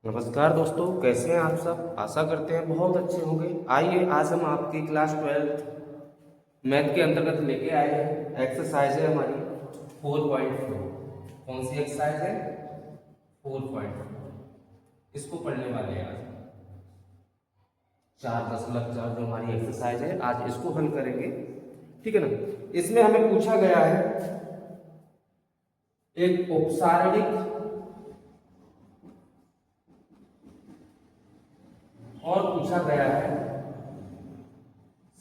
नमस्कार दोस्तों, कैसे हैं आप सब। आशा करते हैं बहुत अच्छे होंगे। आइए आज हम आपकी क्लास 12 मैथ के अंतर्गत लेके आए हैं। एक्सरसाइज है हमारी 4.4। कौन सी एक्सरसाइज है? 4.4। इसको पढ़ने वाले हैं आज 4.4 जो हमारी एक्सरसाइज है, आज इसको हल करेंगे। ठीक है ना। इसमें हमें पूछा गया है एक उपसारणिक और पूछा गया है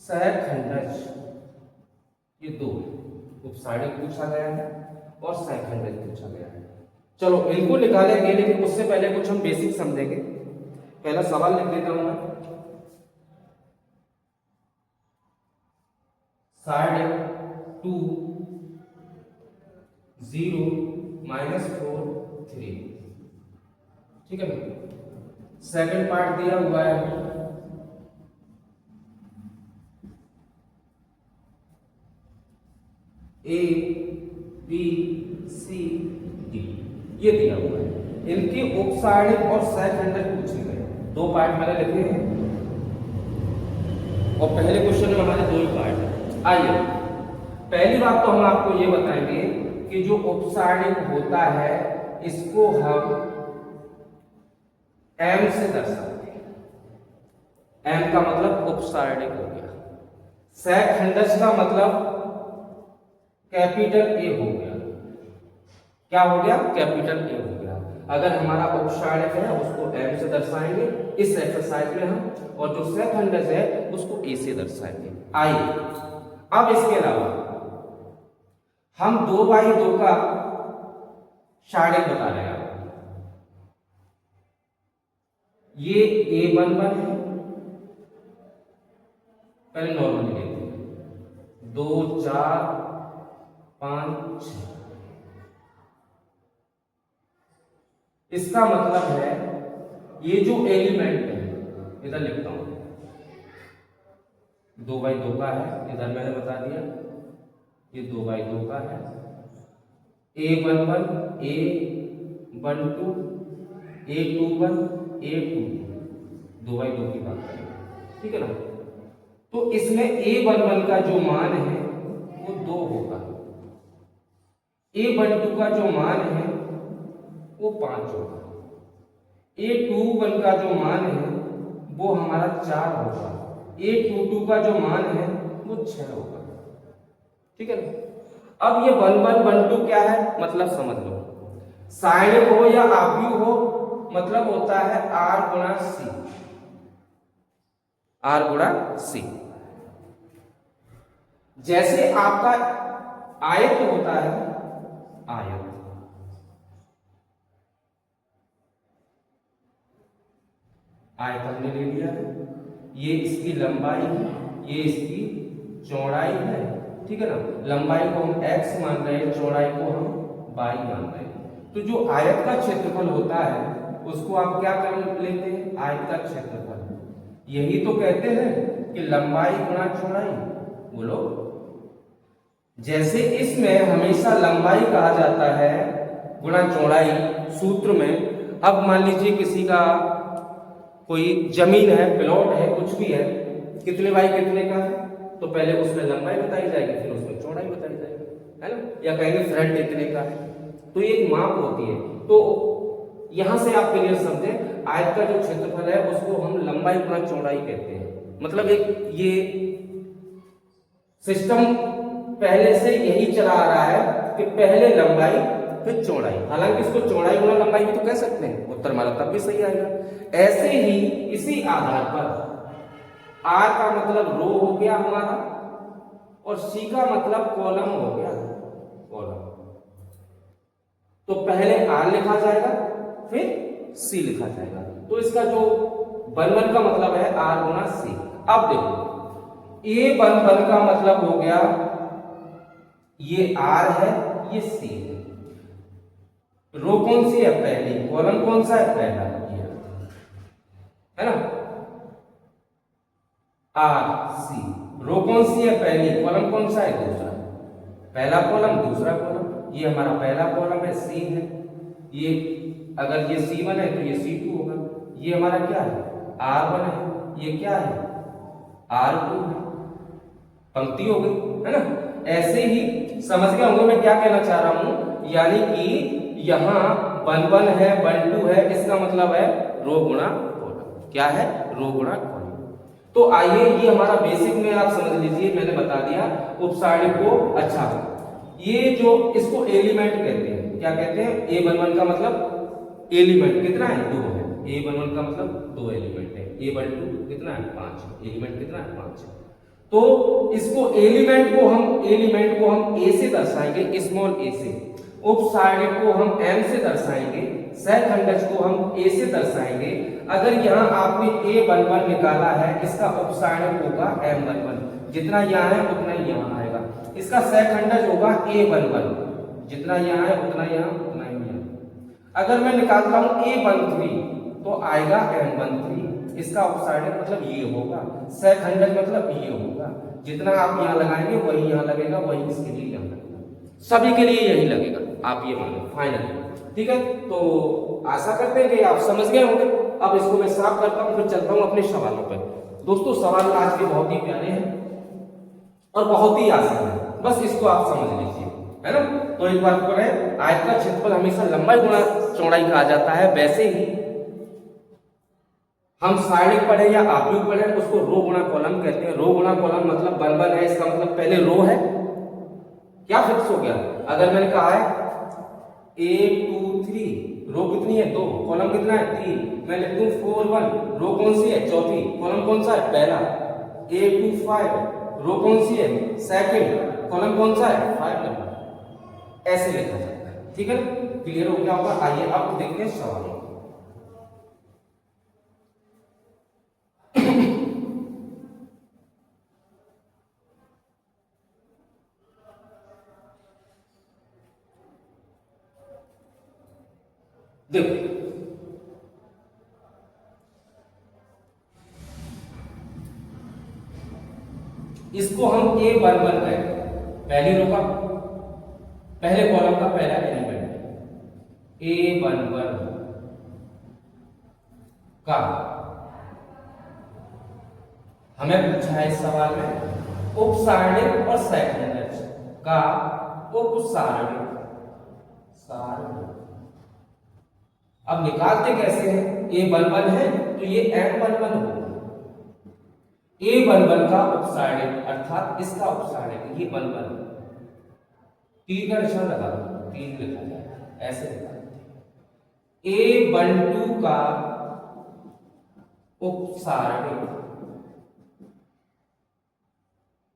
सहखंडज। ये दो उपसारणिक पूछा गया है और सहखंडज पूछा गया है। चलो इनको निकालेंगे, लेकिन उससे पहले कुछ हम बेसिक समझेंगे। पहला सवाल लिख देता हूं मैं। साइड 2 0 -4 3। ठीक है ना। सेकंड पार्ट दिया हुआ है ए बी सी डी, ये दिया हुआ है। इनके उपसारणिक और सहखंडज पूछे गए। दो पार्ट मैंने लिखे हैं और पहले क्वेश्चन में हमारे दो ही पार्ट हैं। आइए पहली बात तो हम आपको ये बताएंगे कि जो उपसारणिक होता है इसको हम एम से दर्शाते हैं। एम का मतलब उपसारणिक हो गया। सहखंडज का मतलब कैपिटल ए हो गया। क्या हो गया? कैपिटल ए हो गया। अगर हमारा उपसारणिक है उसको एम से दर्शाएंगे इस एक्सरसाइज में हम, और जो सहखंडज है उसको ए से दर्शाएंगे। आइए अब इसके अलावा हम 2/2 का सारणिक बता रहे हैं। ये A11 है। पहले नॉर्मली लेते हैं 2 4 5 6। इसका मतलब है ये जो एलिमेंट है, इधर लिखता हूं 2/2 का है। इधर मैंने बता दिया ये 2/2 का है। A11 A12 A21 A22 2/2 की बात करें, ठीक है ना। तो इसमें A11 का जो मान है वो 2 होगा। A12 का जो मान है वो 5 होगा। A21 का जो मान है वो हमारा 4 होगा। A22 का जो मान है वो 6 होगा। ठीक है ना। अब ये 1 1 1 2 क्या है मतलब समझ लो। साइड हो या आव्यूह हो मतलब होता है R गुणा C। R गुणा C। जैसे आपका आयत होता है, आयत आयत हमने ले लिया है। ये इसकी लंबाई है, ये इसकी चौड़ाई है। ठीक है ना। लंबाई को हम x मान रहे हैं, चौड़ाई को हम y मान रहे हैं। तो जो आयत का क्षेत्रफल होता है उसको आप क्या कर लेते हैं? आयत का क्षेत्रफल। यही तो कहते हैं कि लंबाई गुणा चौड़ाई। बोलो। जैसे इसमें हमेशा लंबाई कहा जाता है गुणा चौड़ाई सूत्र में। अब मान लीजिए किसी का कोई जमीन है, प्लॉट है, कुछ भी है, कितने बाई कितने का है, तो पहले उसमें लंबाई बताई जाएगी, फिर उसमें चौड़ाई बताई जाएगी, है ना। या कहेंगे फ्रंट इतने का है, तो ये एक माप होती है। तो यहां से आप क्लियर समझें, आयत का जो क्षेत्रफल है उसको हम लंबाई गुणा चौड़ाई कहते हैं। मतलब एक ये सिस्टम पहले से यही चला आ रहा है कि पहले लंबाई फिर चौड़ाई। हालांकि इसको चौड़ाई गुणा लंबाई भी तो कह सकते हैं, उत्तर हमारा तब भी सही आएगा। ऐसे ही इसी आधार पर R का मतलब रो हो गया हमारा और C का मतलब कॉलम हो गया, कॉलम। तो पहले R लिखा जाएगा फिर C लिखा जाएगा। तो इसका जो 1 1 का मतलब है R गुणा C। अब देखो A11 का मतलब हो गया ये R है, ये C है। रो कौन सी है? पहली। कॉलम कौन सा है? पहला, ये है ना। R C। रो कौन सी है? पहली। कॉलम कौन सा है? दूसरा। पहला कॉलम दूसरा कॉलम, ये हमारा पहला कॉलम है, C है। ये अगर ये C1 है तो ये C2 होगा। ये हमारा क्या है R1 है, ये क्या है R2 है, पंक्ति हो गई है ना। ऐसे ही समझ गए होंगे मैं क्या कहना चाह रहा हूं, यानी कि यहाँ 1 1 है 1 2 है, इसका मतलब है रो गुणा कॉलम। क्या है रो गुणा कॉलम। तो आइए ये हमारा बेसिक में आप समझ लीजिए, मैंने बता दिया उपसारणिक को। अच्छा ये जो इसको एलिमेंट कहते हैं, क्या कहते हैं, A11 का मतलब एलिमेंट कितना है 2 है, A11 का मतलब 2 एलिमेंट है, A12 कितना है 5, एलिमेंट कितना है 5। तो इसको एलिमेंट को हम A से दर्शाएंगे, स्मॉल a से, उपसारणिक को हम M से दर्शाएंगे, सहखंडज को हम A से दर्शाएंगे। अगर यहाँ आपने A11 निकाला है, इसका उपसारणिक होगा M11, जितना यहाँ है उतना ही यहाँ आएगा। इसका सहखंडज होगा A11, जितना यहाँ है उतना यहाँ उतना ही यहाँ। अगर मैं निकालता हूँ A13 तो आएगा M13, इसका उपसारणिक मतलब ये होगा, सहखंडज मतलब ये होगा। जितना आप यहाँ लगाएंगे वही यहाँ लगेगा, वही इसके लिए यहाँ लगेगा, सभी के लिए यही लगेगा, आप ये मानो फाइनल। ठीक है, तो आशा करते हैं कि आप समझ गए होंगे। अब इसको मैं साफ करता हूँ, फिर चलता हूँ अपने सवालों पर। दोस्तों सवाल आज के बहुत ही प्यारे हैं और बहुत ही आसान है, बस इसको आप समझ लीजिए, है ना। तो एक बात करें, आयत का क्षेत्रफल हमेशा लंबाई गुणा चौड़ाई कहा जाता है। वैसे ही हम सारणिक पढ़े या आव्यूह पढ़े, उसको रो गुणा कॉलम कहते हैं। रो गुणा कॉलम मतलब 1 1 है, इसका मतलब पहले रो है, क्या फिक्स हो गया। अगर मैंने कहा है A23, रो कितनी है 2, कॉलम कितना है 3, मैं लिख दूं 4 1, रो कौन सी है चौथी, कॉलम कौन सा है पहला। A25, रो कौन सी है सेकंड, कॉलम कौन सा है 5 नंबर, ऐसे लिखा जाता है। ठीक है ना, क्लियर हो गया होगा। आइए अब देखते हैं सवालों। देखो इसको हम A11 कहें, पहली रो का पहले कॉलम का पहला एलिमेंट A11 का हमें पूछा है इस सवाल में उपसारणिक और सहखंडज का उपसारणिक सारणिक। अब निकालते कैसे हैं, A11 है तो ये M11 होगा, A11 का उपसारणिक अर्थात इसका उपसारणिक ये 11, 3 का निशान लगा दो, 3 लिखा जाए, ऐसे लिखा। A12 का उपसारणिक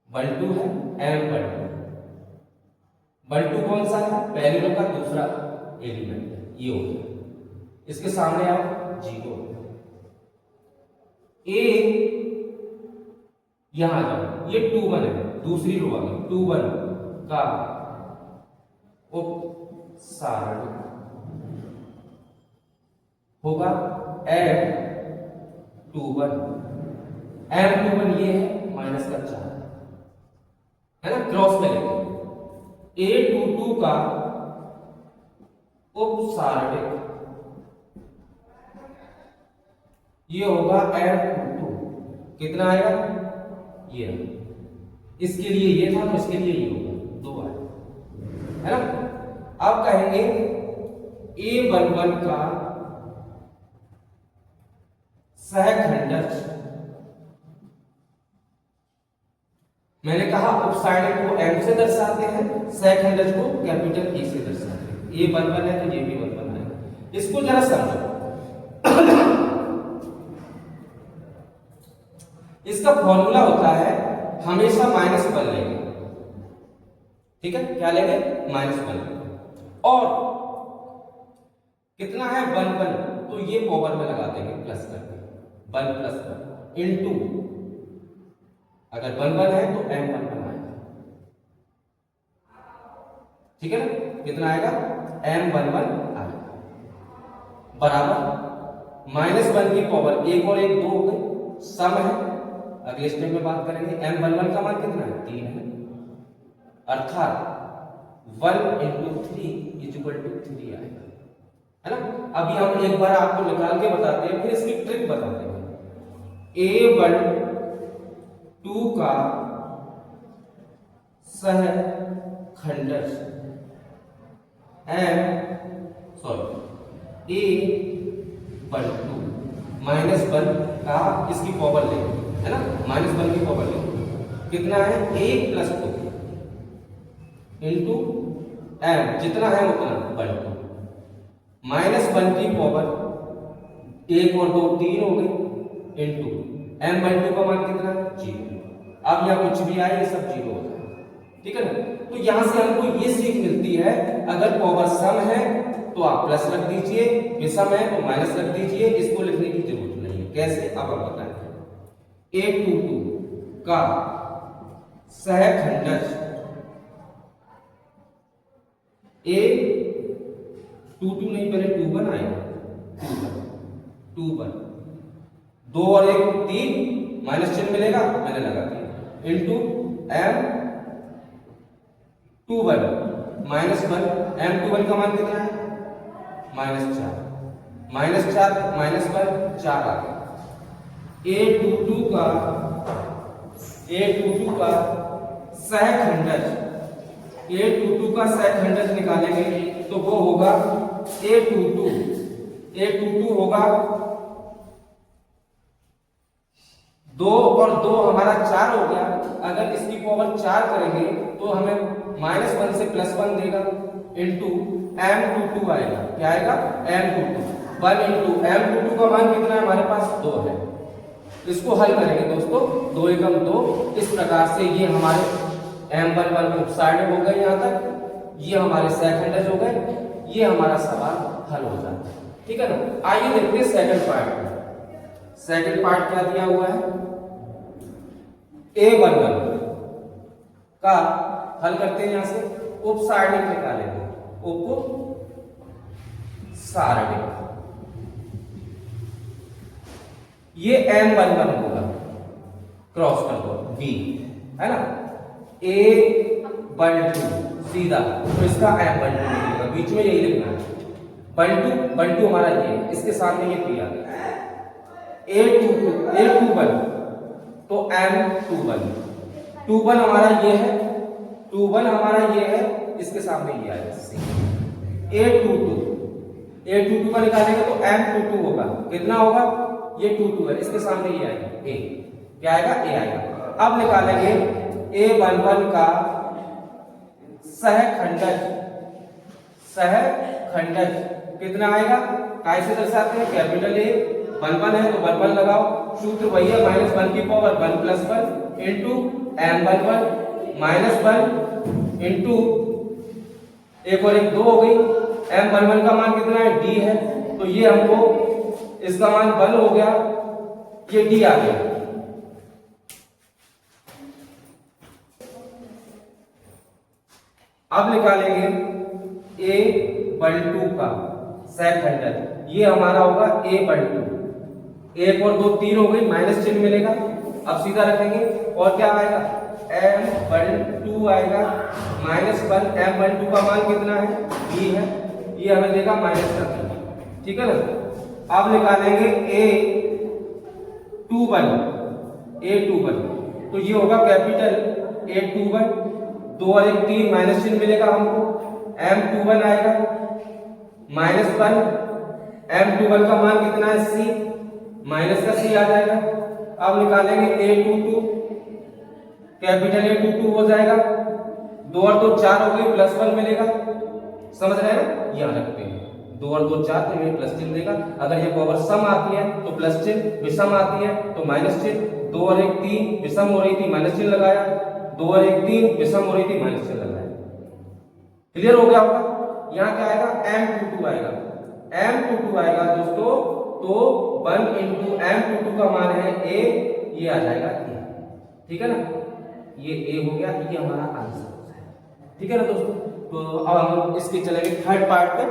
12 है, M12, 12 कौन सा है पहली रो का दूसरा एलिमेंट है, ये हो गया। इसके सामने आप 0, A यहां जाओ, ये 2 1 है, दूसरी रो आ गई 2 1 का उपसारणिक होगा M21, M21 ये है माइनस का 4 है ना, क्रॉस में लेंगे। A22 का उपसारणिक ये होगा M22, कितना आएगा ये, इसके लिए ये था तो इसके लिए ये होगा 2 आएगा, है ना। अब कहेंगे A11 का सहखंडज, मैंने कहा उपसारणिक को M से दर्शाते हैं, सहखंडज को कैपिटल E से दर्शाते हैं। A11 है तो ये भी 11 है। इसको जरा समझो, इसका फॉर्मूला होता है हमेशा -1 लेंगे, ठीक है, क्या लेंगे -1, और कितना है 1 1 तो ये पावर में लगा देंगे प्लस करके, 1 + 1 इनटू, अगर 1 1 है तो M11 आएगा, ठीक है ना, कितना आएगा M11 आएगा, बराबर -1 की पावर 1 और 1 2 हो गए, सम है। अगले स्टेप में बात करेंगे, M11 का मान कितना है 3 है, अर्थात 1 × 3 = 3 आएगा, है ना। अभी हम एक बार आपको निकाल के बताते हैं, फिर इसकी ट्रिक बताते हैं। A12 का सहखंडज A12 -1 का इसकी पावर लेंगे, है ना, -1 की पावर लेंगे, कितना है 1 + 2 इंटू m, जितना है उतना 1 -1 की पावर 1 और 2 3 हो गई, इंटू m/2 का मान कितना है 0। अब यहाँ कुछ भी आए ये सब 0 होता है, ठीक है ना। तो यहां से हमको ये सीख मिलती है, अगर पावर सम है तो आप प्लस रख दीजिए, विषम है तो माइनस रख दीजिए, इसको लिखने की जरूरत नहीं है। कैसे, अब आप बताएं। A22 का सहखंडज A22 नहीं, पहले 21 आएगा, 21 2 और 1 3 माइनस चिन्ह मिलेगा, मैंने लगा दिया, इंटू M21 -1 M21 का मान कितना है -4 -4 -1 4 आ गया। A22 का सहखंडज A22 का सहखंडज निकालेंगे तो वो होगा A22 होगा 2 और 2 हमारा 4 हो गया। अगर इसकी पावर 4 करेंगे तो हमें -1 से +1 देगा, इंटू M22 आएगा, क्या आएगा M22 1 इंटू M22 का मान कितना है हमारे पास 2 है। इसको हल करेंगे दोस्तों, 2 एकम 2, इस प्रकार से ये हमारे M11 साइड हो गए, यहाँ तक ये हमारे सहखंडज हो गए, ये हमारा सवाल हल हो जाता है, ठीक है ना। आइए देखते हैं सेकंड पार्ट। सेकंड पार्ट क्या दिया हुआ है, A11 का हल करते हैं, यहां से उपसारणिक निकालेंगे, उपसारणिक, ये M11 होगा, क्रॉस कर दो B, है ना, A12 सीधा, तो इसका M12 लिखेगा, बीच में यही लिखना है, 12 हमारा ये, इसके सामने ये P आ गया, A21 तो M21 21 हमारा ये है, 21 हमारा ये है, इसके सामने ये आएगा A22 का निकालेंगे तो M22 होगा, कितना होगा, ये 22 है, इसके सामने ये आएगा A, क्या आएगा A आएगा। अब निकालेंगे A11 का सहखंडज कितना आएगा, कैसे दर्शाते हैं, कैपिटल A 11 है तो 11 लगाओ, सूत्र वही है, -1 की पावर 1 + 1 इंटू M11 -1 इंटू 1 और 1 2 हो गई, M11 का मान कितना है D है, तो ये हमको इसका मान 1 हो गया, ये D आ गया। अब निकालेंगे A12 का सहखंडज, ये हमारा होगा A12, 1 और 2 3 हो गई, माइनस चिन्ह मिलेगा, अब सीधा रखेंगे और क्या आएगा M12 आएगा, -1 M12 का मान कितना है B है, ये हमें देगा माइनस कर देंगे, ठीक है ना। अब निकालेंगे A21 तो ये होगा कैपिटल A21, 2 और 1 3 माइनस चिन्ह मिलेगा हमको, M21 आएगा -1 M21 का मान कितना है C, माइनस का C आ जाएगा। अब निकालेंगे A22, कैपिटल A22 हो जाएगा, 2 और 2 4 हो गई, +1 मिलेगा, समझ रहे हैं, यहाँ रखते हैं, 2 और 2 4 तो ये प्लस चिन्ह देगा, अगर ये पावर सम आती है तो प्लस चिन्ह, विषम आती है तो माइनस चिन्ह, 2 और 1 3 विषम हो रही थी माइनस चिन्ह लगाया, 2 और 1 3 विषम हो रही थी माइनस चिन्ह लगाया, क्लियर हो गया होगा। यहाँ क्या आएगा M22 आएगा, M22 आएगा दोस्तों, तो 1 इंटू M22 का मान है A, ये आ जाएगा A, ठीक है ना, ये A हो गया, ये हमारा आंसर है, ठीक है ना दोस्तों। तो अब हम इसके चलेंगे थर्ड पार्ट पे।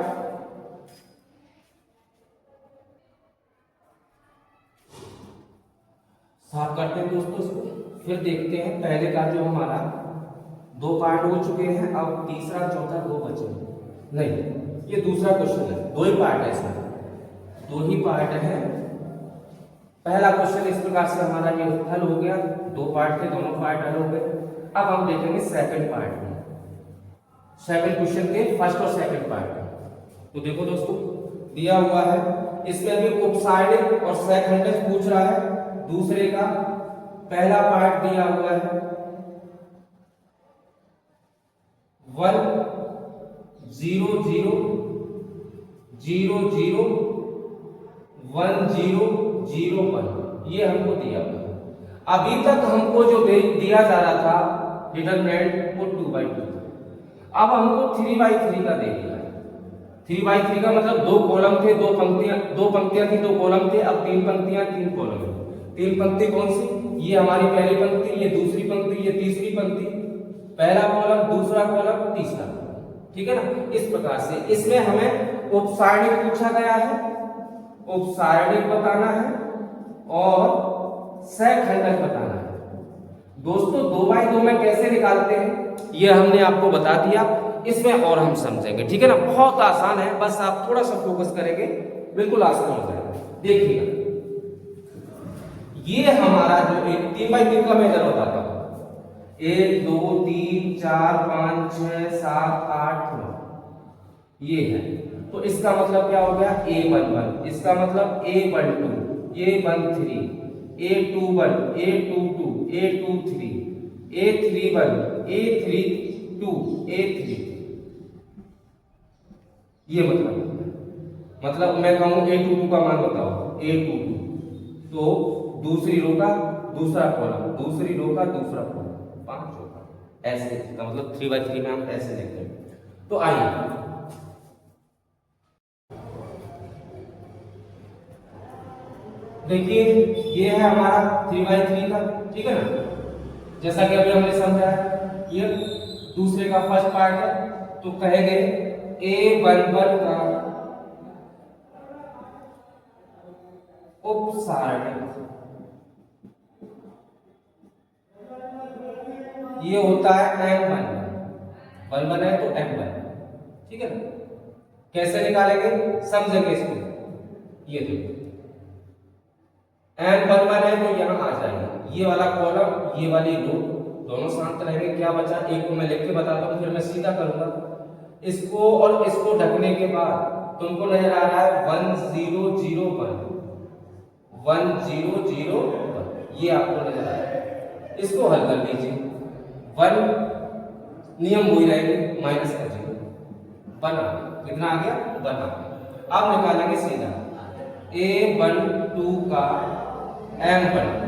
साफ करते हैं दोस्तों इसको, फिर देखते हैं पहले का जो हमारा 2 पार्ट हो चुके हैं, अब तीसरा चौथा 2 बचे नहीं, ये दूसरा क्वेश्चन है, 2 ही पार्ट है इसमें, 2 ही पार्ट है। पहला क्वेश्चन इस प्रकार से हमारा ये हल हो गया, 2 पार्ट थे, दोनों पार्ट हल हो गए। अब हम देखेंगे सेकंड पार्ट में, सेकंड क्वेश्चन के फर्स्ट और सेकंड पार्ट में। तो देखो दोस्तों, दिया हुआ है इसमें अभी उपसाइडिक और सहखंडज पूछ रहा है दूसरे का। पहला पार्ट दिया हुआ है 1 0 0 0 0 1 0 0 1, ये हमको दिया हुआ है। अभी तक हमको जो दिया जा रहा था डिटरमिनेंट वो 2/2, अब हमको 3/3 का दे दिया है। 3/3 का मतलब 2 कॉलम थे, 2 पंक्तियां थी, 2 कॉलम थे, अब 3 पंक्तियां 3 कॉलम है। 3 पंक्ति कौन सी? ये हमारी पहली पंक्ति, ये दूसरी पंक्ति, ये तीसरी पंक्ति, पहला कॉलम, दूसरा कॉलम, तीसरा कॉलम, ठीक है ना। इस प्रकार से इसमें हमें उपसारणिक पूछा गया है, उपसारणिक बताना है और सहखंडक बताना है। दोस्तों 2/2 में कैसे निकालते हैं ये हमने आपको बता दिया, इसमें और हम समझेंगे, ठीक है ना। बहुत आसान है, बस आप थोड़ा सा फोकस करेंगे, बिल्कुल आसान हो जाएगा। देखिएगा, ये हमारा जो एक 3/3 का मेजर बताता हूं, 1 2 3 4 5 6 7 8 9, ये है। तो इसका मतलब क्या हो गया? A11, इसका मतलब A12, A13, A21, A22, A23, A31, A32, A33, ये मतलब मैं कहूं A22 का मान बताओ, A22 तो दूसरी रो का दूसरा कॉलम, दूसरी रो का दूसरा कॉलम, 5 रो का, ऐसे का मतलब 3/3 में हम ऐसे लिखते हैं। तो आइए देखिए, ये है हमारा 3/3 का, ठीक है ना। जैसा कि अभी हमने समझा, ये दूसरे का फर्स्ट पार्ट है, तो कहेंगे A11 का उपसारणिक, ये होता है M1, 1 है तो M1, ठीक है ना। कैसे निकालेंगे समझेंगे इसको। ये देखो M11 है तो यहां आ जाएगा, ये वाला कॉलम, ये वाली रो, दोनों शांत रहेंगे। क्या बचा? एक को मैं लिख के बताता हूं, फिर मैं सीधा करूंगा। इसको और इसको ढकने के बाद तुमको नजर आ रहा है 1 0 0 1, 1 0 0 1, ये आपको नजर आ रहा है। इसको हल कर लीजिए। 1 नियम वही रहेंगे, माइनस का 0, 1 आ गया। कितना आ गया? 1 आ गया। अब निकालेंगे सीधा A12 का M12,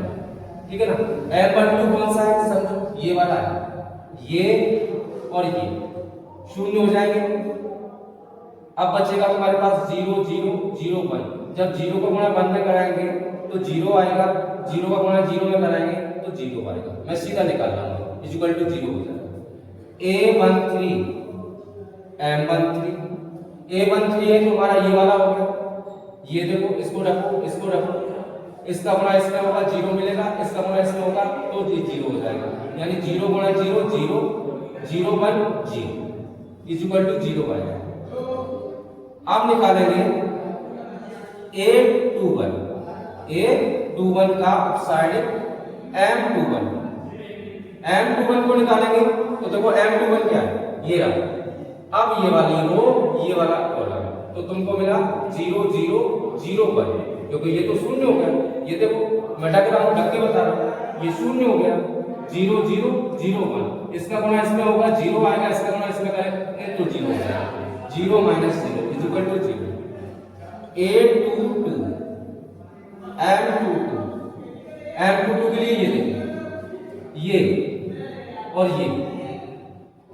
ठीक है ना। M12 कौन सा है? समझो ये वाला है, ये और ये शून्य हो जाएंगे। अब बचेगा तुम्हारे पास 0 0 0 1, जब 0 को गुणा 1 में कराएंगे तो 0 आएगा, 0 का गुणा 0 में कराएंगे तो 0 आएगा। मैं सीधा निकाल रहा हूं, इक्वल टू 0 हो जाएगा। A13 M13, A13 है तो हमारा ये वाला हो गया। ये देखो, इसको रखो, इसको रखो, इसका गुणा इसमें होगा 0 मिलेगा, इसका गुणा इसमें होगा तो 0 हो जाएगा। यानी 0 गुणा 0 0 0 1 0 इज इक्वल टू 0 आएगा। अब निकालेंगे A21, A21 का अपसाइडिक M21, M21 को निकालेंगे तो देखो M21 क्या है? ये रहा। अब ये वाली रो, ये वाला कॉलम, तो तुमको मिला 0 0 0 1, क्योंकि ये तो शून्य हो गया। ये देखो मैं ढक रहा हूं, ढक के बता रहा हूं, ये शून्य हो गया। 0 0 0 1, इसका गुणा इसमें होगा 0 आएगा, इसका गुणा इसमें करेंगे तो 0 हो जाएगा। 0 minus 0 is equal to 0। A22 M22, M22 के लिए ये देखिए, ये और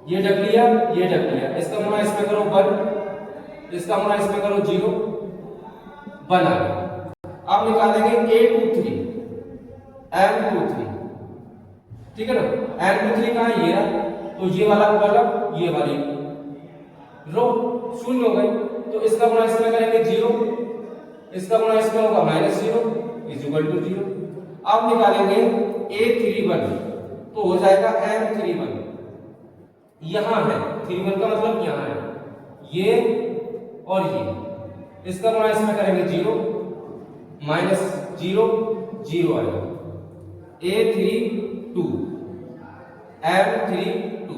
ये ढक लिया, ये ढक लिया। इसका गुणा इसमें करो 1, इसका गुणा इसमें करो 0, 1 आ गया। अब निकालेंगे A23 M23, ठीक है ना। M23 कहां है? ये रहा। तो ये वाला कॉलम, ये वाली रो शून्य हो गई, तो इसका गुणा इसमें करेंगे 0, इसका गुणा इसमें होगा -0 इज इक्वल टू 0। अब निकालेंगे A31, तो हो जाएगा M31, यहां है 31 का मतलब यहां है, ये और ये इसका गुणा इसमें करेंगे 0 माइनस 0 0 आएगा A32 M32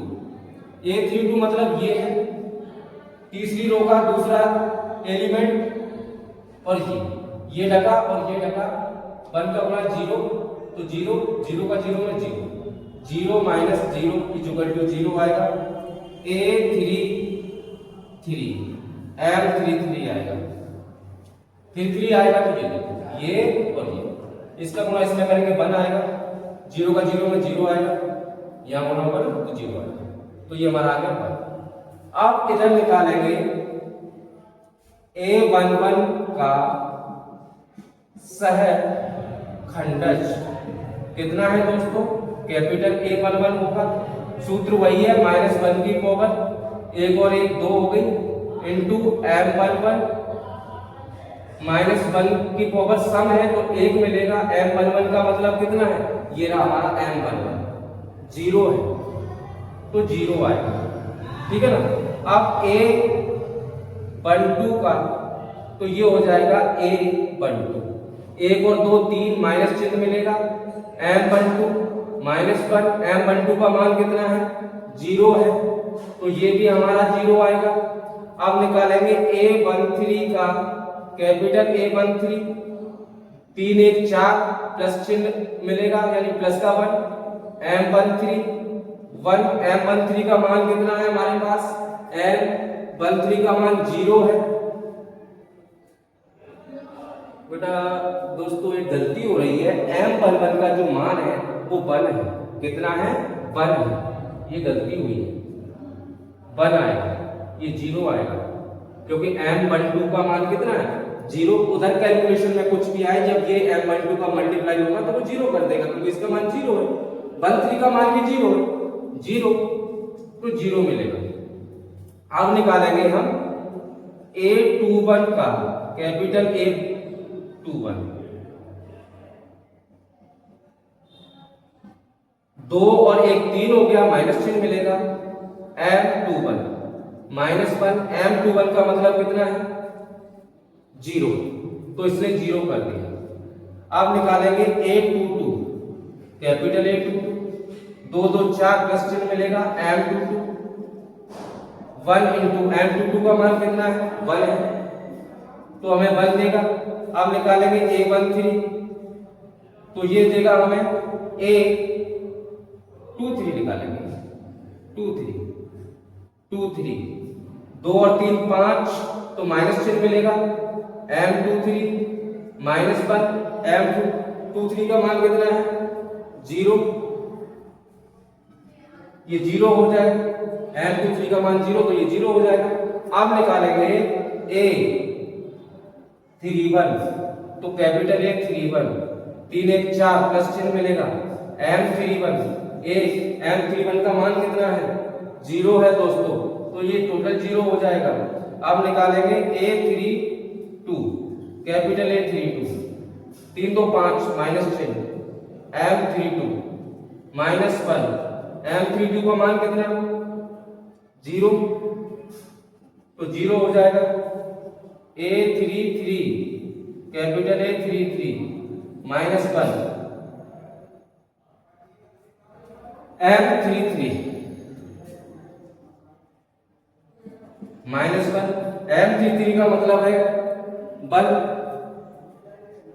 A32 मतलब ये है तीसरी रो का दूसरा एलिमेंट और ये डका और ये डका 1 का गुणा 0 तो 0 0 का 0 में 0 0 माइनस 0 इक्वल टू 0 आएगा A33 M33 आएगा 33 आएगा तो ये और ये इसका गुणा इसमें करेंगे 1 आएगा 0 का 0 में 0 आएगा यहाँ गुणा 1 तो 0 आएगा तो ये हमारा आ गया 1। अब इधर निकालेंगे A11 का सहखंडज कितना है दोस्तों कैपिटल A11 होगा सूत्र वही है -1 की पावर एक और एक 2 हो गई इनटू M11 -1 की पावर सम है तो 1 मिलेगा M11 का मतलब कितना है ये रहा हमारा M11 0 है तो 0 आएगा ठीक है ना। अब A12 का तो ये हो जाएगा A12 1 और 2 3 माइनस चिन्ह मिलेगा M12 -1 M12 का मान कितना है 0 है तो ये भी हमारा 0 आएगा। अब निकालेंगे A13 का कैपिटल A13 3 1 4 प्लस चिन्ह मिलेगा यानी प्लस का 1 M13 M13 का मान कितना है हमारे पास M13 का मान 0 है। बेटा दोस्तों एक गलती हो रही है M11 का जो मान है वो 1 है कितना है 1 है ये गलती हुई है 1 आएगा ये 0 आएगा क्योंकि M12 का मान कितना है 0 उधर कैलकुलेशन में कुछ भी आए जब ये M12 का मल्टीप्लाई होगा तो वो 0 कर देगा क्योंकि इसका मान 0 है 13 का मान भी 0 है 0 तो 0 मिलेगा। अब निकालेंगे हम A21 का कैपिटल A21 2 और 1 3 हो गया माइनस चिन्ह मिलेगा M21 -1 M21 का मतलब कितना है 0 तो इसने 0 कर दिया। अब निकालेंगे A22 कैपिटल A22 2 2 4 प्लस चिन्ह मिलेगा M22 1 इंटू M22 का मान कितना है 1 है तो हमें 1 देगा। अब निकालेंगे A13 तो ये देगा हमें A23 निकालेंगे 23 2 और 3 5 तो माइनस चिन्ह मिलेगा M23 -1 M23 का मान कितना है 0 ये 0 हो जाएगा M23 का मान 0 तो ये 0 हो जाएगा। अब निकालेंगे A31 तो कैपिटल A31 3 1 4 प्लस चिन्ह मिलेगा M31 का मान कितना है 0 है दोस्तों तो ये टोटल 0 हो जाएगा। अब निकालेंगे A32 कैपिटल A32 3 2 5 माइनस चिन्ह M32 -1 M32 का मान कितना 0 तो 0 हो जाएगा। A33 capital A33 -1 M33 -1 M33 का मतलब है 1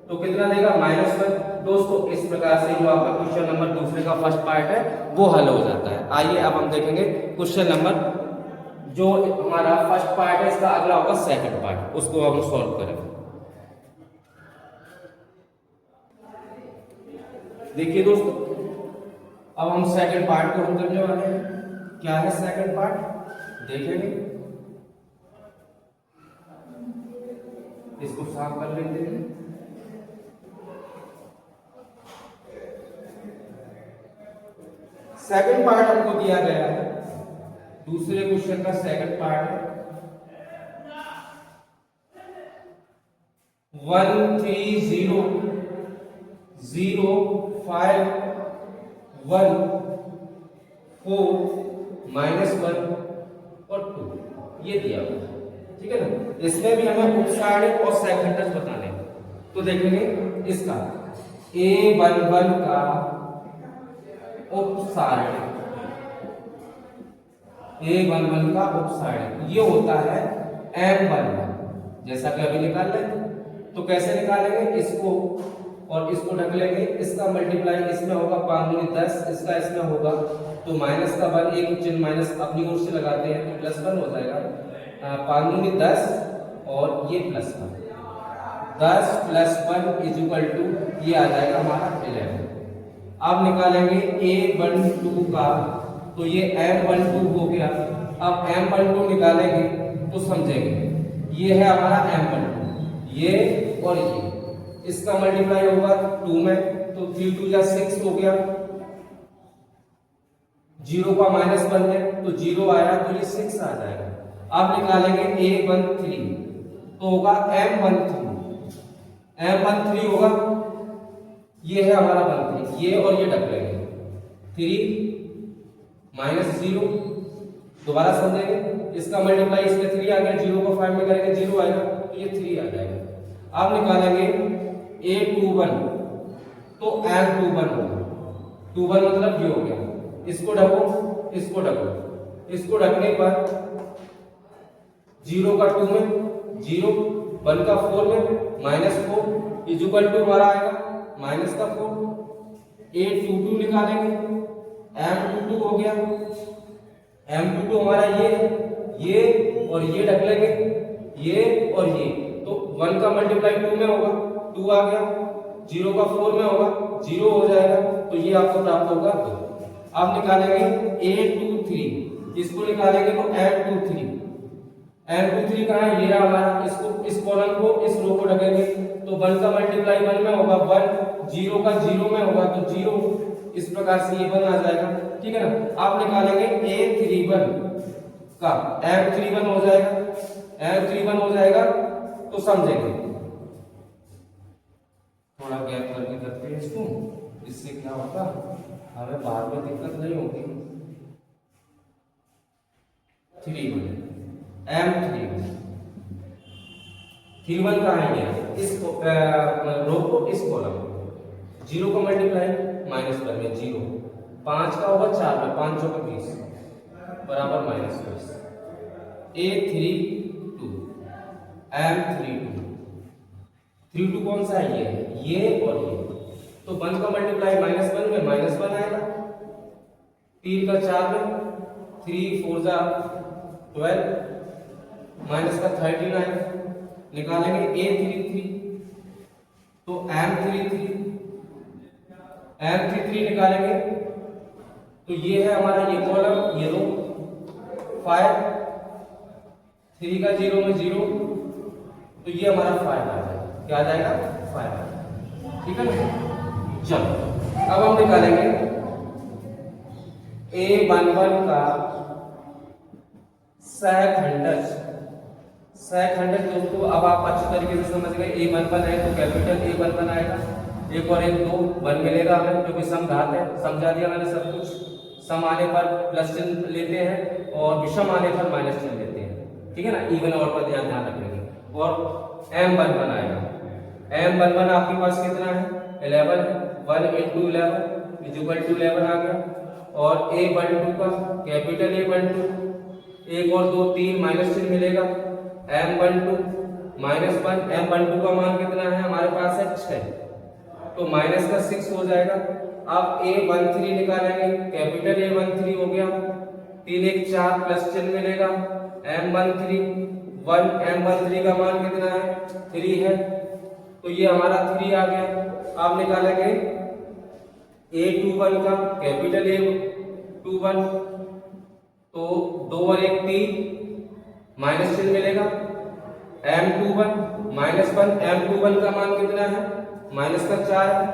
तो कितना देगा -1। दोस्तों इस प्रकार से जो आपका क्वेश्चन नंबर दूसरे का फर्स्ट पार्ट है वो हल हो जाता है। आइए अब हम देखेंगे क्वेश्चन नंबर जो हमारा फर्स्ट पार्ट है इसका अगला होगा सेकंड पार्ट उसको हम सॉल्व करेंगे। देखिए दोस्तों अब हम सेकंड पार्ट को हम करने वाले हैं। क्या है सेकंड पार्ट देखेंगे इसको साफ कर लेते हैं। सेकंड पार्ट हमको दिया गया है दूसरे क्वेश्चन का सेकंड पार्ट है 1 3 0 0 5 1 4 -1 और 2 ये दिया हुआ है ठीक है ना। इसमें भी हमें उपसारणिक और सहखंडज बताने हैं। तो देखेंगे इसका A11 का उपसारणिक, A11 का उपसारणिक ये होता है M11, जैसा कि अभी निकाल लेंगे। तो कैसे निकालेंगे, इसको और इसको ढक लेंगे, इसका मल्टीप्लाई इसमें होगा 5 दूनी 10, इसका इसमें होगा तो माइनस का 1, एक चिन्ह माइनस अपनी ओर से लगाते हैं तो +1 हो जाएगा। 5 दूनी 10 और ये +1, 10 + 1 = ये आ जाएगा हमारा 11। अब निकालेंगे A12 का, तो ये M12 हो गया। अब M12 निकालेंगे तो समझेंगे, ये है हमारा M12, ये और ये, इसका मल्टीप्लाई होगा 2 में तो 3 2 जा 6 हो गया, 0 का -1 है तो 0 आया तो ये 6 आ जाएगा। अब निकालेंगे A13 तो होगा M13 होगा, ये है हमारा 13, ये और ये ढक लेंगे 3 -0, दोबारा समझेंगे, इसका मल्टीप्लाई इसमें 3 आ गया, 0 को 5 में करेंगे 0 आएगा तो ये 3 आ जाएगा। अब निकालेंगे A21 तो M21 होगा, 21 मतलब ये हो गया, इसको ढको, इसको ढको, इसको ढकने पर 0 का 2 में 0, 1 का 4 में -4 = हमारा आएगा -4। A22 निकालेंगे, M22 हो गया, M22 हमारा ये और ये ढक लेंगे, ये और ये, तो 1 का मल्टीप्लाई 2 में होगा 2 आ गया, 0 का 4 में होगा 0 हो जाएगा, तो ये आपको प्राप्त होगा 2। अब निकालेंगे A23, इसको निकालेंगे तो M23 कहाँ है, ये रहा हमारा, इसको इस कॉलम को इस रो को ढकेंगे तो 1 का मल्टीप्लाई 1 में होगा 1, 0 का 0 में होगा तो 0, इस प्रकार से ये 1 आ जाएगा, ठीक है ना। आप निकालेंगे A31 का M31 हो जाएगा, M31 हो जाएगा तो समझेंगे, थोड़ा गैप करके करते हैं इसको, इससे क्या होगा हमें बाद में दिक्कत नहीं होगी। 31 M31 का है, इस रो को इस कॉलम, 0 का मल्टीप्लाई -1 में 0, 5 का होगा 4 में, 5 × 20 बराबर -20। A32 M32 कौन सा है, ये और ये, तो 1 का मल्टीप्लाई -1 में -1 आएगा, 3 का 4 में, 3 4 जा 12, माइनस का 13 आएगा, निकालेंगे A33 तो M33 निकालेंगे तो ये है हमारा ये कॉलम, ये रो 5, 3 का 0 में 0 तो ये हमारा 5 आ जाएगा, क्या आ जाएगा 5, ठीक है ना। चलो अब हम निकालेंगे A11 का सहखंडज दोस्तों, अब आप अच्छी तरीके से समझ गए। A11 है तो कैपिटल A11 आएगा, एक और एक 2 1 मिलेगा हमें, क्योंकि सम घात है, समझा दिया मैंने सब कुछ। सम आने पर प्लस चिन्ह लेते हैं और विषम आने पर माइनस चिन्ह लेते हैं, ठीक है ना। इवन और पर ध्यान रखेंगे। और M11 आएगा, M11 आपके पास कितना है 11 है, 1 × 11 = 11 आ गया। और A12 का कैपिटल A12, एक और 2 3 माइनस चिन्ह मिलेगा, M12 -1, M12 का मान कितना है हमारे पास है 6 तो माइनस का 6 हो जाएगा। अब A13 निकालेंगे, कैपिटल A13 हो गया, 3 1 4 प्लस चिन्ह मिलेगा, M13 का मान कितना है 3 है तो ये हमारा 3 आ गया। अब निकालेंगे A21 का कैपिटल A21 तो 2 और 1 3 माइनस चिन्ह मिलेगा, M21 -1, M21 का मान कितना है माइनस का 4 है,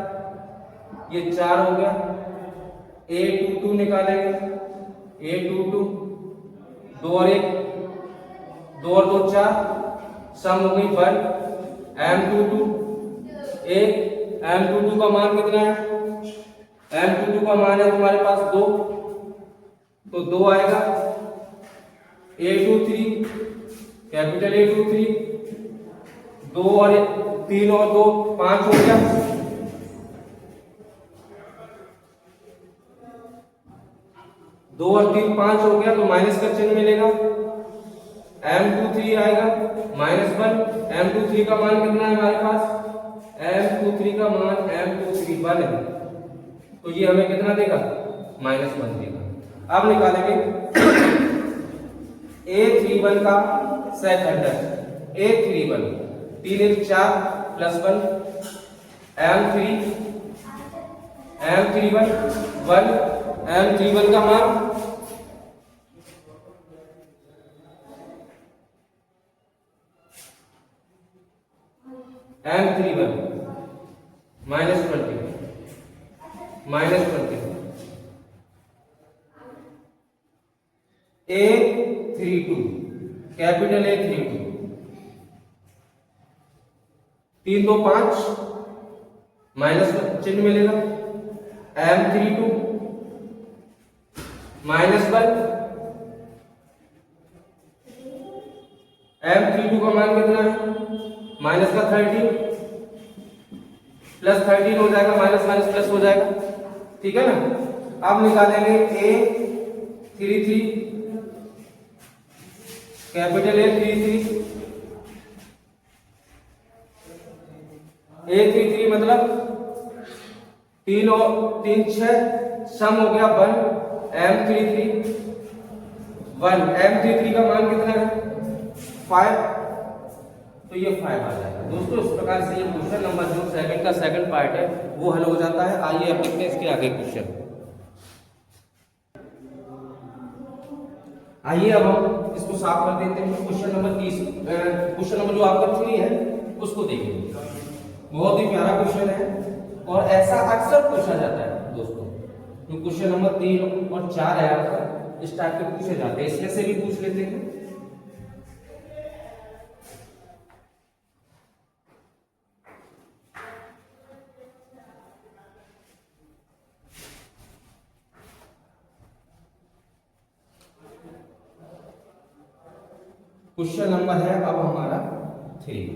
ये 4 हो गया। A22 निकालेंगे, A22 2 और 1 2 और 2 4 सम हो गई 1, M22 का मान कितना है, M22 का मान है तुम्हारे पास 2 तो 2 आएगा। A23 कैपिटल A 2 3, 2 और 3 और 2 5 हो गया, 2 और 3 5 हो गया, तो माइनस का चिन्ह मिलेगा, M23 आएगा -1, M23 का मान कितना है हमारे पास, M23 का मान M23 1 है, तो ये हमें कितना देगा, -1 देगा। अब निकालेंगे A31 का सेकंड है, A31 3 1 4 +1, M31 1, M31 का मान M31 -20 A32 capital A32 3 2 5 minus चिन्ह मिलेगा, M32 -1, M32 का मान कितना है, माइनस का 13 प्लस 13 हो जाएगा, माइनस माइनस प्लस हो जाएगा, ठीक है ना। अब निकालेंगे A33 कैपिटल A33 मतलब 3 और 3 6 सम हो गया 1, M33 1, M33 का मान कितना है 5, तो ये 5 आ जाएगा। दोस्तों इस प्रकार से ये क्वेश्चन नंबर जो सेकंड का सेकंड पार्ट है वो हल हो जाता है। आइए अब देखते हैं इसके आगे क्वेश्चन। आइए अब हम इसको साफ कर देते हैं। क्वेश्चन नंबर 30, क्वेश्चन नंबर जो आपका 3 है उसको देखेंगे। बहुत ही प्यारा क्वेश्चन है और ऐसा अक्सर पूछा जाता है दोस्तों, जो क्वेश्चन नंबर 3 और 4 है आपका इस टाइप के पूछे जाते हैं, इसमें से भी पूछ लेते हैं। क्वेश्चन नंबर है अब हमारा 3,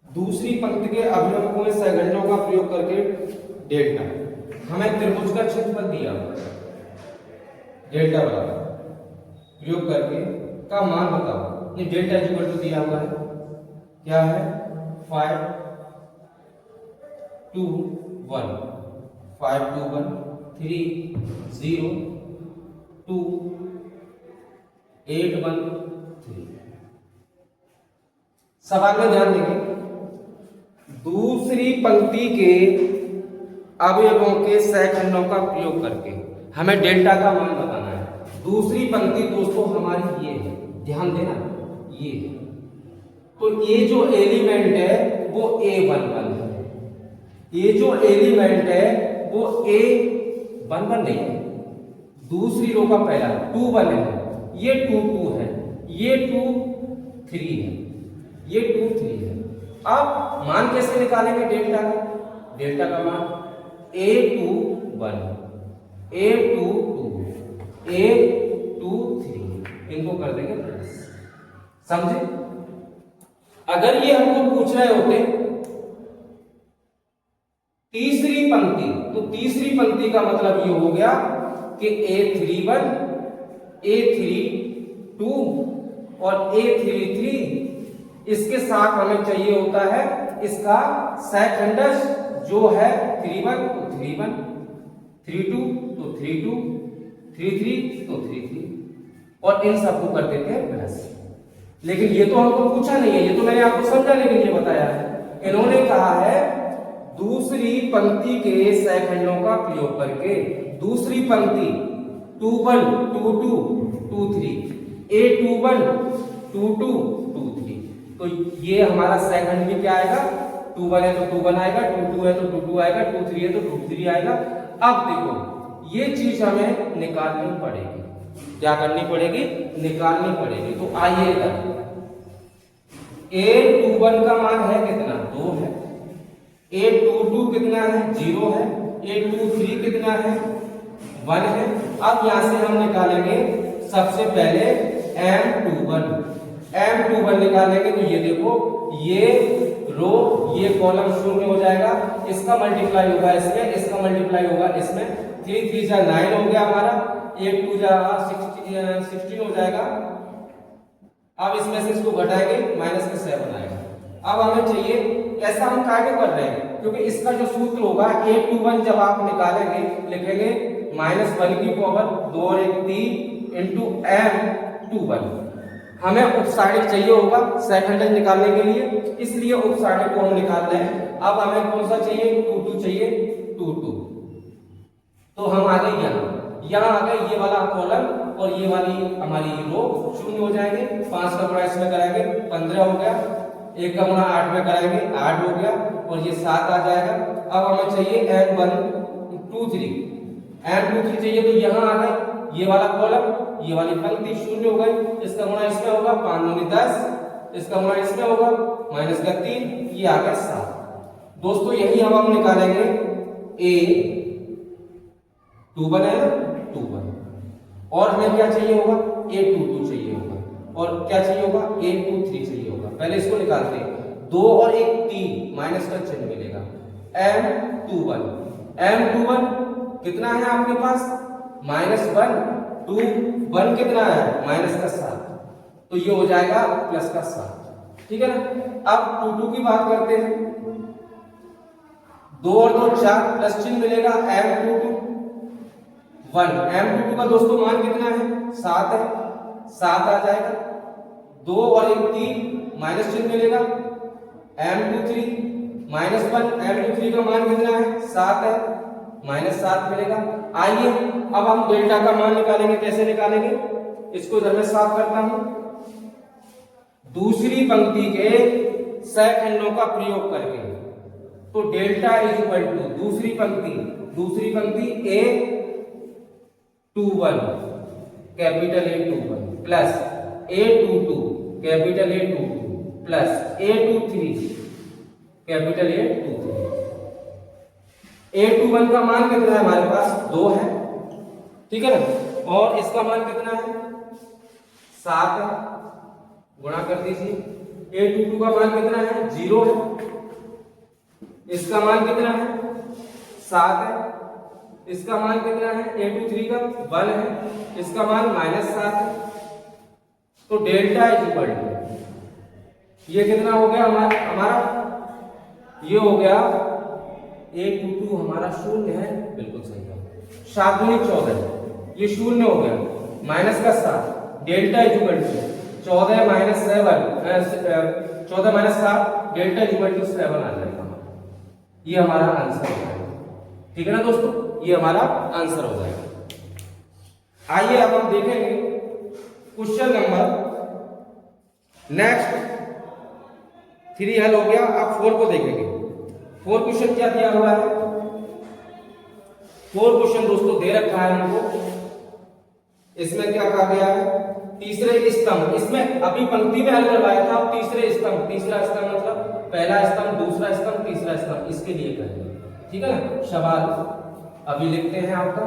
दूसरी पंक्ति के अभिभावकों में सैकड़ों का प्रयोग करके डेल्टा, हमें त्रिभुज का क्षेत्रफल दिया डेल्टा बराबर प्रयोग करके का मान बताओ। ये डेल्टा इक्वल टू दिया हुआ है, क्या है 5 2 1, 5 2 1 3 0 2 8 1 3। सवाल में ध्यान देंगे, दूसरी पंक्ति के अवयवों के सैकड़ों का प्रयोग करके हमें डेल्टा का मान बताना है। दूसरी पंक्ति दोस्तों हमारी ये है, ध्यान देना ये है, तो ये जो एलिमेंट है वो A11 है, ये जो एलिमेंट है वो A11 नहीं है, दूसरी रो का पहला 2 1 है, ये 2 2 है, ये 2 3 है, ये 2 3 है। अब मान कैसे निकालेंगे डेल्टा का? डेल्टा का मान A21 A22 A23, इनको कर देंगे प्लस, समझे? अगर ये हमको पूछ रहे होते तीसरी पंक्ति, तो तीसरी पंक्ति का मतलब ये हो गया कि A31 A32 और A33, इसके साथ हमें चाहिए होता है इसका सेकंडस जो है 31 तो 31, 32 तो 32, 33 तो 33 और इन सबको कर देते हैं प्लस। लेकिन ये तो हमको पूछा नहीं है, ये तो मैंने आपको समझाने के लिए बताया है। इन्होंने कहा है दूसरी पंक्ति के सैकड़ों का प्रयोग करके, दूसरी पंक्ति 21 22 23 A21 22 23, तो ये हमारा सेकंड भी क्या आएगा 21 है तो 21 आएगा, 22 है तो 22 आएगा, 23 है तो 23 आएगा। अब देखो ये चीज हमें निकालनी पड़ेगी, क्या करनी पड़ेगी? निकालनी पड़ेगी। तो आइए A21 का मान है कितना 2 है, A22 कितना है 0 है, A23 कितना है 1 है। अब यहां से हम निकालेंगे सबसे पहले M21 निकालेंगे तो ये देखो ये रो ये कॉलम शून्य हो जाएगा, इसका मल्टीप्लाई होगा इसमें, इसका मल्टीप्लाई होगा इसमें, 3 3 जा 9 हो गया हमारा, 8 2 जा 16 हो जाएगा। अब इसमें से इसको घटाएंगे माइनस का 7 आएगा। अब हमें चाहिए, ऐसा हम काहे कर रहे हैं क्योंकि इसका जो सूत्र होगा 821 जब आप निकालेंगे लिखेंगे -1 की पावर 2 और 1 3 इंटू M21। हमें उपसारिक चाहिए होगा सेकंड निकालने के लिए, इसलिए उपसारिक को हम निकाल रहे हैं। अब हमें कौन सा चाहिए, 22 चाहिए, 22। तो हम आ गए यहाँ आ गए ये वाला कॉलम और ये वाली हमारी रो शून्य हो जाएंगे। 5 का गुणा इसमें कराएंगे 15 हो गया, 1 का गुणा 8 में कराएंगे 8 हो गया और ये 7 आ जाएगा। अब हमें चाहिए M123 चाहिए, तो यहाँ आ गए ये वाला कॉलम, ये वाली पंक्ति शून्य हो गई, इसका गुणा इसमें होगा 5 दूनी 10, इसका गुणा इसमें होगा माइनस का 3, ये आ गया 7। दोस्तों यही हम निकालेंगे A21 है 21 और हमें क्या चाहिए होगा, A22 चाहिए होगा और क्या चाहिए होगा, A23 चाहिए होगा। पहले इसको निकालते हैं, 2 और 1 3 माइनस का चिन्ह मिलेगा। M21 कितना है आपके पास, -1 2 1 कितना है माइनस का 7, तो ये हो जाएगा प्लस का 7, ठीक है ना। अब 22 की बात करते हैं, 2 और 2 4 प्लस चिन्ह मिलेगा M22 का दोस्तों मान कितना है 7 है, 7 आ जाएगा। 2 और 1 3 माइनस चिन्ह मिलेगा M23 -1 M23 का मान कितना है 7 है, -7 मिलेगा। आइए अब हम डेल्टा का मान निकालेंगे, कैसे निकालेंगे, इसको इधर में साफ करता हूं। दूसरी पंक्ति के सहखंडों का प्रयोग करके, तो डेल्टा इज इक्वल टू दूसरी पंक्ति A21 capital A21 plus A22 capital A22 plus A23 capital A23। A21 का मान कितना है हमारे पास 2 है, ठीक है ना, और इसका मान कितना है 7 है, गुणा कर दीजिए। A22 का मान कितना है 0 है, इसका मान कितना है 7 है, इसका मान कितना है A23 का 1 है, इसका मान -7 है। तो डेल्टा इज इक्वल टू ये कितना हो गया हमारा ये हो गया A22 हमारा 0 है, बिल्कुल सही है, 7 दूनी 14, ये 0 हो गया, माइनस का 7, delta is equal to 14 - 7 14 - 7 delta is equal to 7 आ जाएगा। ये हमारा आंसर हो जाएगा, ठीक है ना दोस्तों, ये हमारा आंसर हो जाएगा। आइए अब हम देखेंगे क्वेश्चन नंबर नेक्स्ट 3 हल हो गया, अब 4 को देखेंगे। 4 क्वेश्चन क्या दिया हुआ है, 4 क्वेश्चन दोस्तों दे रखा है हमको। इसमें क्या कहा गया है, तीसरे स्तंभ, इसमें अभी पंक्ति में हल करवाया था, अब तीसरे स्तंभ, तीसरा स्तंभ मतलब पहला स्तंभ, दूसरा स्तंभ, तीसरा स्तंभ, इसके लिए करेंगे, ठीक है ना। सवाल अभी लिखते हैं, आपका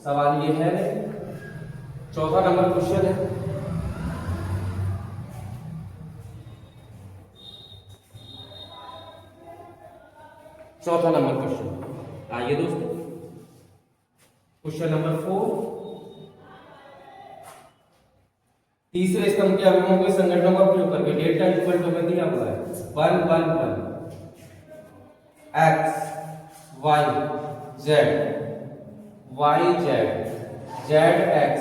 सवाल ये है, चौथा नंबर क्वेश्चन है। चौथा नंबर क्वेश्चन, आइए दोस्तों क्वेश्चन नंबर 4, तीसरे स्तंभ के अवयवों के संगठनों का प्रयोग करके डेल्टा इक्वल टू में दिया हुआ है 1 1 1 x y z y z z x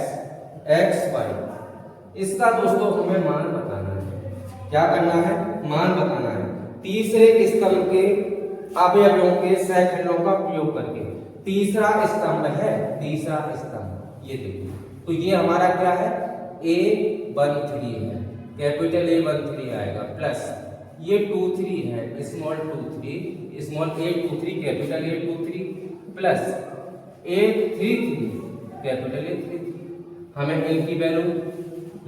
x y, इसका दोस्तों हमें मान बताना है। क्या करना है, मान बताना है। तीसरे स्तंभ के अवयवों के सहखंडों का प्रयोग करके, तीसरा स्तंभ है, तीसरा स्तंभ ये देखिए, तो ये हमारा क्या है A13 है, कैपिटल A13 आएगा, प्लस ये 23 है, small 23, small A23 capital A23 plus A33 capital A33। हमें इनकी वैल्यू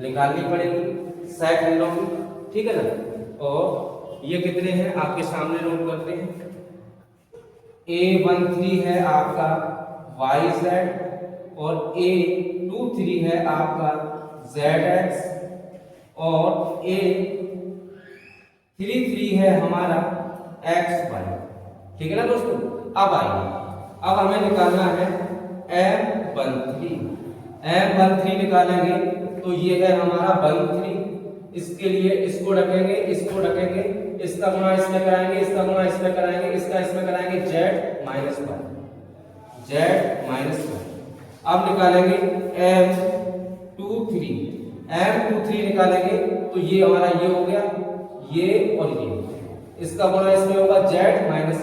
निकालनी पड़ेगी सहखंडों की, ठीक है ना। और ये कितने हैं आपके सामने नोट करते हैं। A13 है आपका YZ और A23 23 है आपका ZX और A33 है हमारा XY। ठीक है ना दोस्तों। अब आइए, अब हमें निकालना है M13 निकालेंगे तो ये है हमारा 13। इसके लिए इसको रखेंगे, इसको रखेंगे, इसका गुणा इसमें कराएंगे, इसका गुणा इसमें कराएंगे, इसका इसमें कराएंगे, Z माइनस 1। अब निकालेंगे M23 निकालेंगे तो ये हमारा ये हो गया, ये और ये, इसका गुणा इसमें होगा Z माइनस x।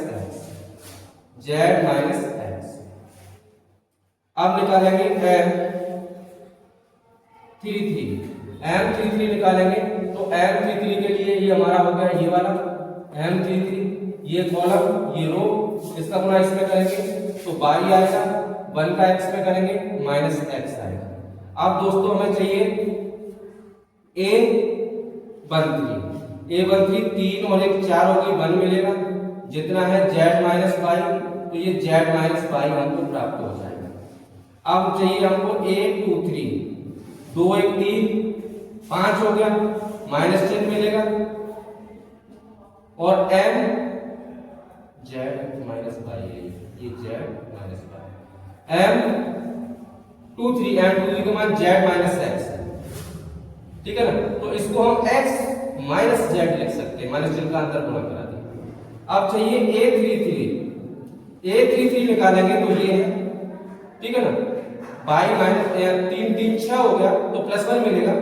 अब निकालेंगे M33 निकालेंगे तो M33 के लिए ये हमारा हो गया ये वाला M33, ये कॉलम, ये रो, इसका गुणा इसमें करेंगे तो y आएगा, 1 का x में करेंगे माइनस x आएगा। अब दोस्तों हमें चाहिए A13 3 और 1 4 होगी, 1 मिलेगा, जितना है Z माइनस y, तो ये Z माइनस y हमको प्राप्त हो जाएगा। अब चाहिए हमको A23, 2 1 3 5 हो गया, माइनस चिन्ह मिलेगा, और M Z माइनस y, ये Z माइनस y, M23 के मान Z माइनस x है। ठीक है ना, तो इसको हम x माइनस z लिख सकते हैं, माइनस चिन्ह का अंतर गुणा करा दिया। अब चाहिए A33 निकालेंगे तो ये है, ठीक है ना, y माइनस 3 3 6 हो गया तो प्लस 1 मिलेगा,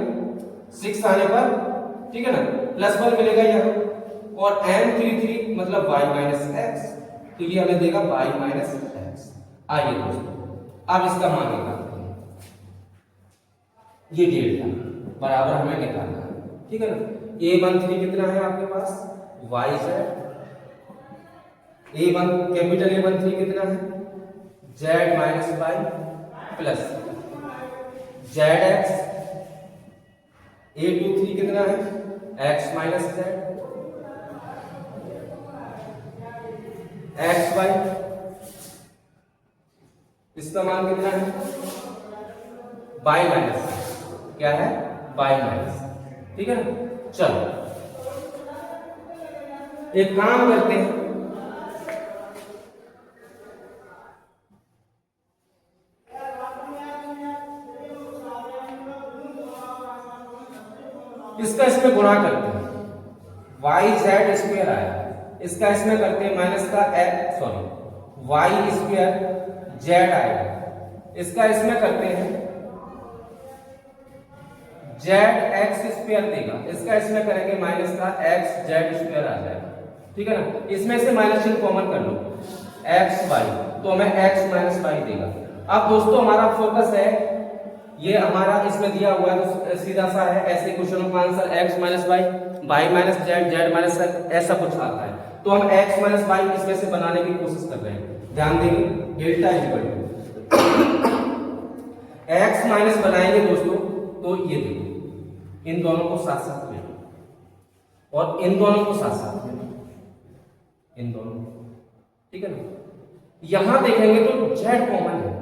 6 आने पर, ठीक है ना, प्लस 1 मिलेगा यहाँ, और M33 मतलब y माइनस x, तो ये हमें देगा y माइनस x। आइए दोस्तों अब इसका मान निकालते हैं, ये डेल्टा बराबर हमें निकालना है। ठीक है ना, A13 कितना है आपके पास, YZ, कैपिटल A13 कितना है, Z minus y plus ZX, A23 कितना है, X माइनस Z, XY, इसका मान कितना है, y माइनस, क्या है, y माइनस। ठीक है ना, चलो एक काम करते हैं, इसका इसमें गुणा करते हैं, YZ स्क्वायर आया, इसका इसमें करते हैं माइनस का y स्क्वायर Z आएगा, इसका इसमें करते हैं ZX स्क्वायर देगा, इसका इसमें करेंगे माइनस का XZ स्क्वायर आ जाएगा। ठीक है ना, इसमें से माइनस चिन्ह कॉमन कर लो, XY, तो हमें X माइनस y देगा। अब दोस्तों हमारा फोकस है, ये हमारा इसमें दिया हुआ है तो सीधा सा है, ऐसे क्वेश्चनों का answer X minus y minus Z minus x ऐसा कुछ आता है, तो हम X माइनस y इसमें से बनाने की कोशिश कर रहे हैं। ध्यान देंगे, delta equal to X minus बनाएंगे दोस्तों, तो ये देखो इन दोनों को साथ साथ में और इन दोनों को साथ साथ में, इन दोनों, ठीक है ना। यहां देखेंगे तो Z कॉमन है,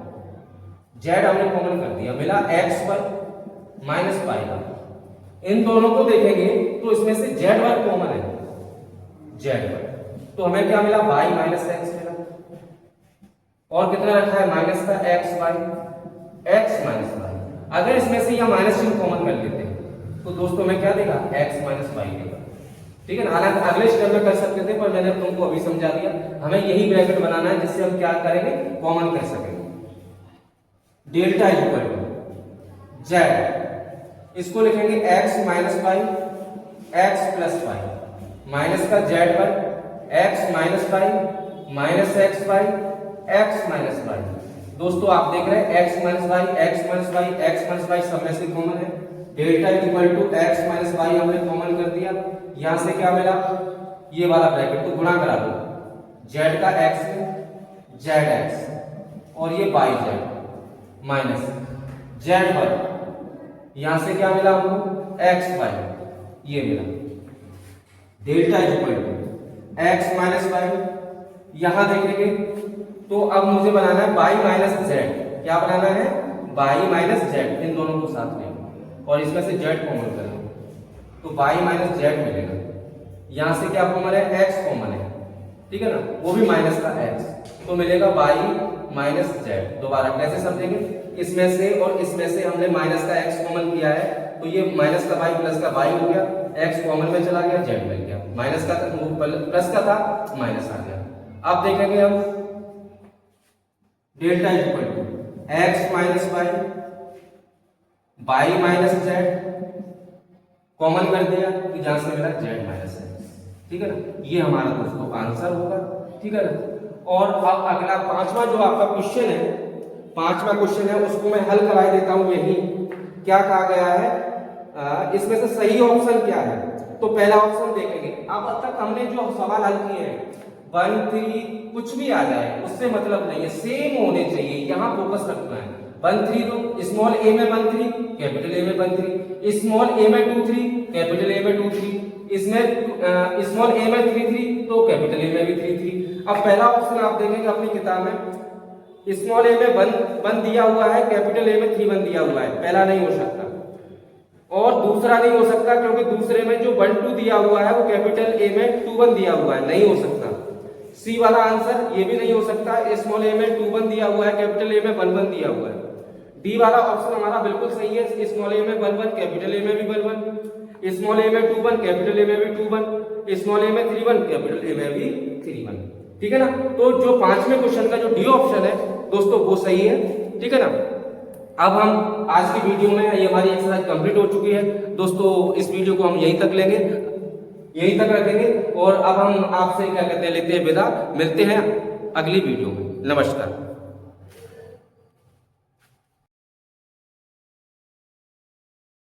Z हमने कॉमन कर दिया, मिला X पर माइनस y पर। इन दोनों को देखेंगे तो इसमें से Z वर्ग कॉमन है, Z वर्ग, तो हमें क्या मिला, y माइनस x मिला, और कितना रखा है माइनस का XY, X माइनस y। अगर इसमें से यह माइनस चिन्ह कॉमन कर लेते हैं तो दोस्तों में क्या देगा, X माइनस y देगा। ठीक है ना, हालांकि अगले स्टेप में कर सकते थे पर मैंने तुमको अभी समझा दिया, हमें यही ब्रैकेट बनाना है जिससे हम क्या करेंगे, कॉमन कर सकेंगे। डेल्टा इक्वल टू Z, इसको लिखेंगे X minus y X plus y, minus का Z पर X minus y minus XY X minus y। दोस्तों आप देख रहे हैं X minus y X minus y X minus y सब में से कॉमन है, delta equal to X minus y हमने कॉमन कर दिया, यहां से क्या मिला, ये वाला ब्रैकेट को गुणा करा दो, Z का X में ZX और ये YZ माइनस Z पर, यहां से क्या मिला हमको, XY, ये मिला, delta equal to X minus y। यहां देखेंगे तो अब मुझे बनाना है y माइनस z, क्या बनाना है, y माइनस जेड, इन दोनों को साथ लेंगे और इसमें से z कॉमन करेंगे तो y माइनस जेड मिलेगा। यहाँ से क्या कॉमन है, x कॉमन है, ठीक है ना, वो भी माइनस का x, तो मिलेगा y माइनस जेड। दोबारा कैसे समझेंगे, इसमें से और इसमें से हमने माइनस का x कॉमन किया है तो ये माइनस का y प्लस का y हो गया, x कॉमन में चला गया, z मिल गया, माइनस का प्लस का था माइनस आ गया। अब देखेंगे हम delta is equal to x minus y minus Z, common कर दिया कि जहां से मिला z माइनस x, ठीक है ना, ये हमारा दोस्तों आंसर होगा, ठीक है ना। और अब अगला पांचवा जो आपका क्वेश्चन है, पांचवा क्वेश्चन है उसको मैं हल करा देता हूं। यही क्या कहा गया है, इसमें से सही ऑप्शन क्या है, तो पहला ऑप्शन देखेंगे। अब तक हमने जो सवाल हल किए हैं 1 3 कुछ भी आ जाए उससे मतलब नहीं है, सेम होने चाहिए, यहाँ फोकस रखना है। 1 3 तो स्मॉल ए में 1 3, कैपिटल ए में 1 3, स्मॉल ए में 2 3, कैपिटल ए में 2 3, इसमें स्मॉल ए में 3 3 तो कैपिटल ए में भी 3 3। अब पहला ऑप्शन आप देखेंगे अपनी किताब में, स्मॉल ए में 1 दिया हुआ है, कैपिटल ए में 3 1 दिया हुआ है, पहला नहीं हो सकता और दूसरा नहीं हो सकता क्योंकि दूसरे में जो 1 2 दिया हुआ है वो कैपिटल ए में 2 1 दिया हुआ है, नहीं हो सकता। सी वाला आंसर ये भी नहीं हो सकता, स्मॉल ए में 2 1 दिया हुआ है, कैपिटल ए में 1 1 दिया हुआ है। डी वाला ऑप्शन हमारा बिल्कुल सही है, स्मॉल ए में 1 1, कैपिटल ए में भी 1 1, स्मॉल ए में 2 1, कैपिटल ए में भी 2 1, स्मॉल ए में 3 1, कैपिटल ए में भी 3 1, ठीक है ना। तो जो पांचवें क्वेश्चन का जो डी ऑप्शन है दोस्तों वो सही है, ठीक है ना। अब हम आज की वीडियो में ये हमारी एक्सरसाइज कंप्लीट हो चुकी है दोस्तों, इस वीडियो को हम यहीं तक लेंगे, यहीं तक रखेंगे और अब हम आपसे क्या कहते हैं लेते हैं विदा, मिलते हैं अगली वीडियो में, नमस्कार।